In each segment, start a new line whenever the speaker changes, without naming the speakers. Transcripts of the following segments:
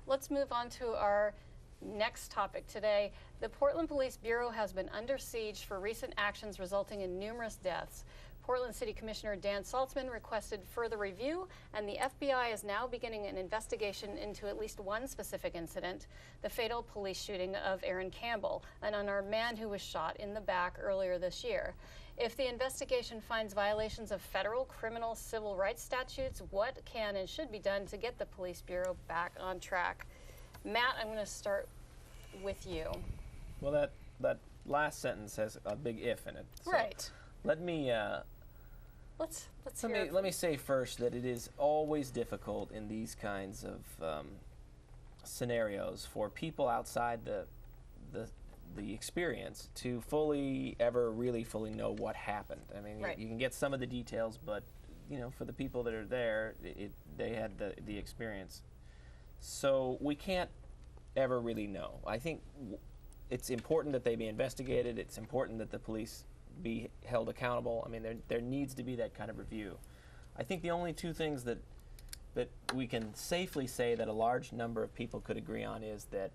Let's move on to our next topic today. The Portland Police Bureau has been under siege for recent actions resulting in numerous deaths. Portland City Commissioner Dan Saltzman requested further review, and the FBI is now beginning an investigation into at least one specific incident, the fatal police shooting of Aaron Campbell, an unarmed man who was shot in the back earlier this year. If the investigation finds violations of federal criminal civil rights statutes, what can and should be done to get the Police Bureau back on track? Matt, I'm going to start with you.
Well, that last sentence has a big if in it. So
right.
Let me let me say first that it is always difficult in these kinds of scenarios for people outside the experience to really fully know what happened. I mean,
right.
you can get some of the details, but for the people that are there, they had the experience. So we can't ever really know. I think it's important that they be investigated. It's important that the police be held accountable. I mean, there needs to be that kind of review. I think the only two things that we can safely say that a large number of people could agree on is that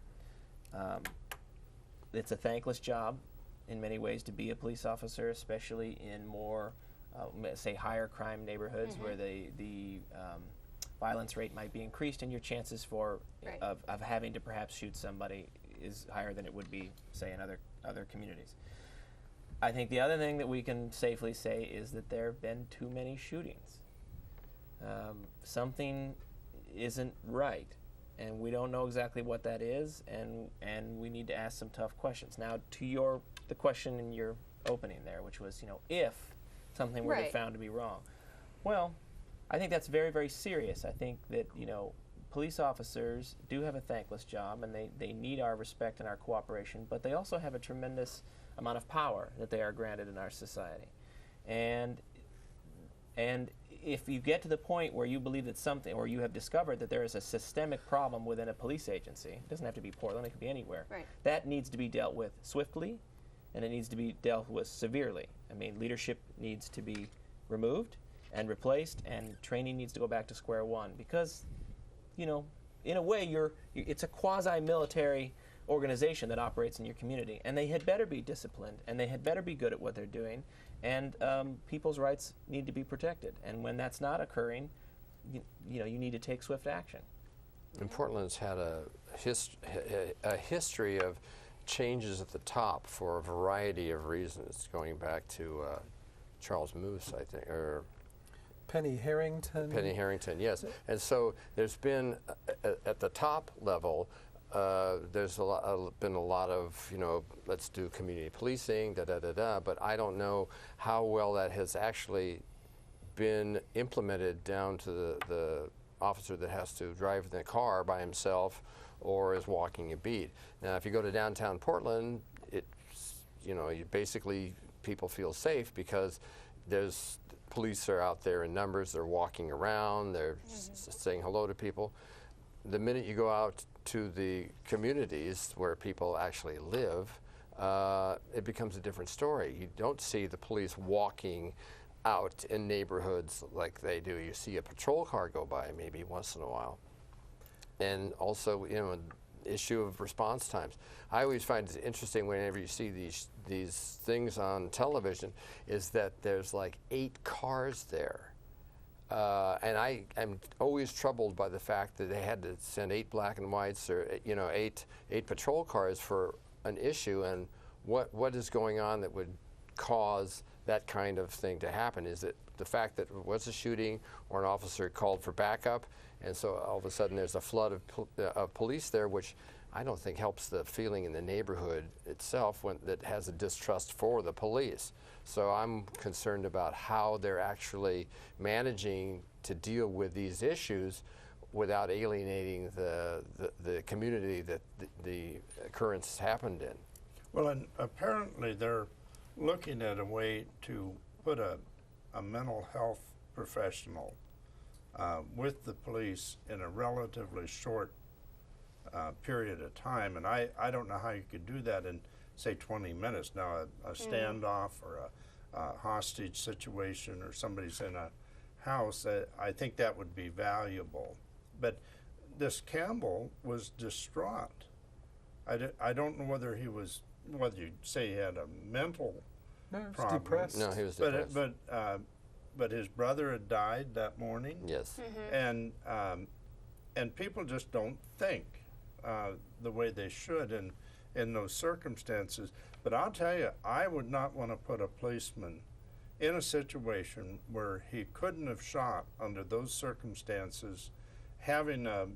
it's a thankless job in many ways to be a police officer, especially in more, say, higher crime neighborhoods where the violence rate might be increased and your chances of having to perhaps shoot somebody is higher than it would be, say, in other communities. I think the other thing that we can safely say is that there have been too many shootings. Something isn't right, and we don't know exactly what that is, and we need to ask some tough questions. Now, to the question in your opening there, which was, if something were found to be wrong. Well, I think that's very, very serious. I think that, police officers do have a thankless job, and they need our respect and our cooperation, but they also have a tremendous amount of power that they are granted in our society. And if you get to the point where you believe that something, or you have discovered that there is a systemic problem within a police agency, it doesn't have to be Portland, it could be anywhere, that needs to be dealt with swiftly, and it needs to be dealt with severely. I mean, leadership needs to be removed and replaced, and training needs to go back to square one, because, in a way, it's a quasi-military organization that operates in your community, and they had better be disciplined, and they had better be good at what they're doing, and people's rights need to be protected. And when that's not occurring, you need to take swift action.
And Portland's had a history of changes at the top for a variety of reasons, going back to Charles Moose, I think, or
Penny Harrington.
Penny Harrington, yes. And so there's been, at the top level, there's been a lot of, let's do community policing, but I don't know how well that has actually been implemented down to the officer that has to drive in the car by himself or is walking a beat. Now, if you go to downtown Portland, basically people feel safe because police are out there in numbers, they're walking around, they're saying hello to people. The minute you go out to the communities where people actually live, it becomes a different story. You don't see the police walking out in neighborhoods like they do. You see a patrol car go by maybe once in a while. And also, issue of response times. I always find it interesting whenever you see these things on television is that there's like 8 cars there. And I'm always troubled by the fact that they had to send 8 black and whites or 8 patrol cars for an issue, and what is going on that would cause that kind of thing to happen? Is it the fact that it was a shooting or an officer called for backup, and so all of a sudden there's a flood of police there, which I don't think helps the feeling in the neighborhood itself that has a distrust for the police. So I'm concerned about how they're actually managing to deal with these issues without alienating the community that the occurrence happened in.
Well, and apparently they're looking at a way to put a mental health professional with the police in a relatively short period of time, and I don't know how you could do that in, say, 20 minutes. Now, a standoff or a hostage situation, or somebody's in a house, I think that would be valuable. But this Campbell was distraught. I don't know whether you'd say he had a mental problem.
Depressed.
No, he was depressed.
But his brother had died that morning.
Yes.
And people just don't think the way they should in those circumstances. But I'll tell you, I would not want to put a policeman in a situation where he couldn't have shot under those circumstances, having a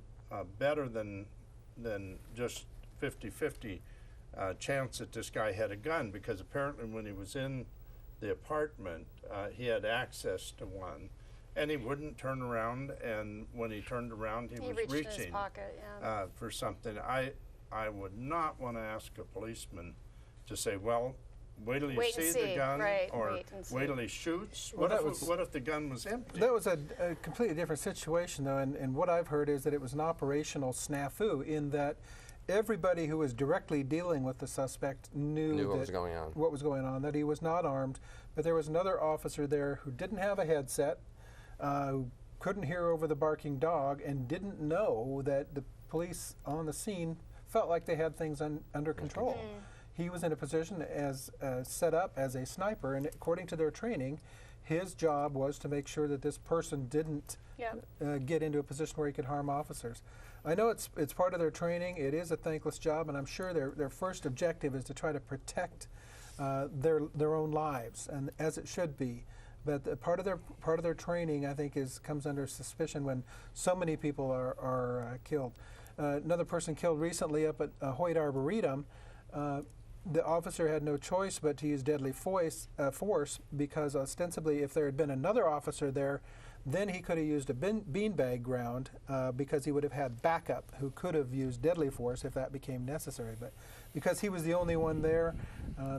better than just 50-50 chance that this guy had a gun, because apparently when he was in the apartment, he had access to one, and he wouldn't turn around, and when he turned around, he was
reached in his
reaching
pocket, yeah.
for something. I would not want to ask a policeman to say, well, wait till you
Wait and
see
see,
the gun,
right,
or
wait
till he shoots.
Well,
What if the gun was empty?
That was a completely different situation, though, and what I've heard is that it was an operational snafu in that everybody who was directly dealing with the suspect knew
what was going on.
What was going on, that he was not armed, but there was another officer there who didn't have a headset, who couldn't hear over the barking dog, and didn't know that the police on the scene felt like they had things under control. He was in a position as set up as a sniper, and according to their training, his job was to make sure that this person didn't get into a position where he could harm officers. I know it's part of their training. It is a thankless job, and I'm sure their first objective is to try to protect their own lives, and as it should be. But part of their training, I think, comes under suspicion when so many people are killed. Another person killed recently up at Hoyt Arboretum. The officer had no choice but to use deadly force because ostensibly if there had been another officer there, then he could have used a beanbag round because he would have had backup who could have used deadly force if that became necessary. But because he was the only one there,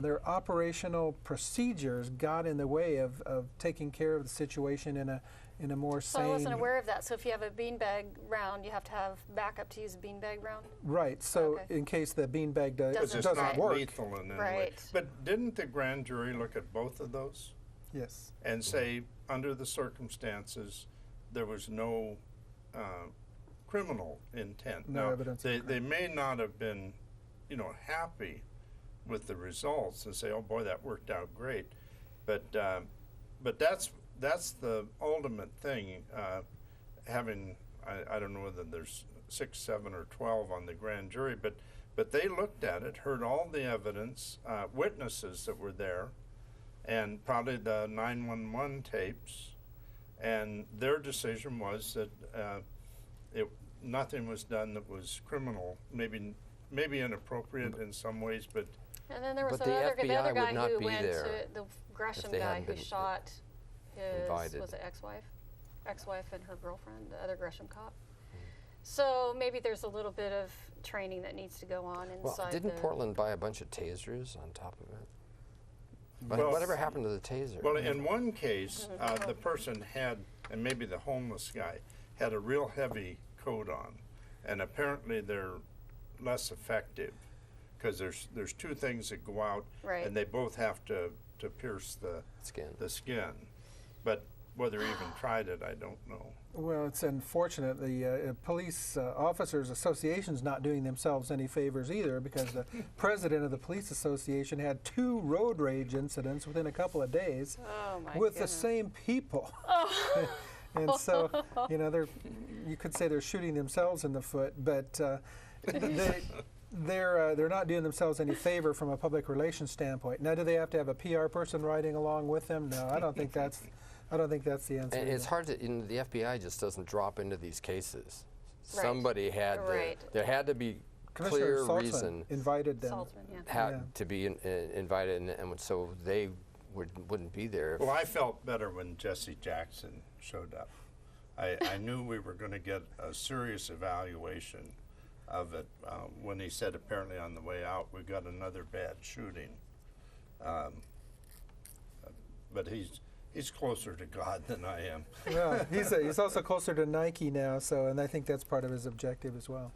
their operational procedures got in the way of taking care of the situation in a more sane...
So I wasn't aware of that. So if you have a beanbag round, you have to have backup to use a beanbag round?
Right. So in case the beanbag doesn't
not
work.
lethal in any way. But didn't the grand jury look at both of those?
Yes.
And say, under the circumstances, there was no criminal intent.
No
now,
evidence.
They may not have been, happy with the results and say, "Oh boy, that worked out great," but that's the ultimate thing. Having I don't know whether there's 6, 7, or 12 on the grand jury, but they looked at it, heard all the evidence, witnesses that were there, and probably the 911 tapes, and their decision was that nothing was done that was criminal, maybe inappropriate in some ways, but.
And then there was
But
the
the
other
FBI
guy
would not
who
be
went
there
to the Gresham
they
guy
hadn't
who
been
shot his
invited.
was it ex-wife and her girlfriend, the other Gresham cop. So maybe there's a little bit of training that needs to go on inside.
Well, didn't Portland buy a bunch of tasers on top of it?
Well,
Whatever happened to the taser?
Well, in one case, the person had, and maybe the homeless guy, had a real heavy coat on, and apparently they're less effective because there's two things that go out, and they both have to pierce the skin. But whether he even tried it, I don't know.
Well, it's unfortunate. The Police Officers Association's not doing themselves any favors either, because the president of the Police Association had 2 road rage incidents within a couple of days with the same people. And so, you could say they're shooting themselves in the foot, but they're not doing themselves any favor from a public relations standpoint. Now, do they have to have a PR person riding along with them? No, I don't think that's the answer.
And it's hard to, the FBI just doesn't drop into these cases.
Right.
Somebody had to, there had to be
Commissioner
clear
Saltzman
reason
invited them.
to be invited, and so they wouldn't be there.
Well, I felt better when Jesse Jackson showed up. I knew we were going to get a serious evaluation of it when he said apparently on the way out we got another bad shooting. But he's closer to God than I am.
Well, he's also closer to Nike now, and I think that's part of his objective as well.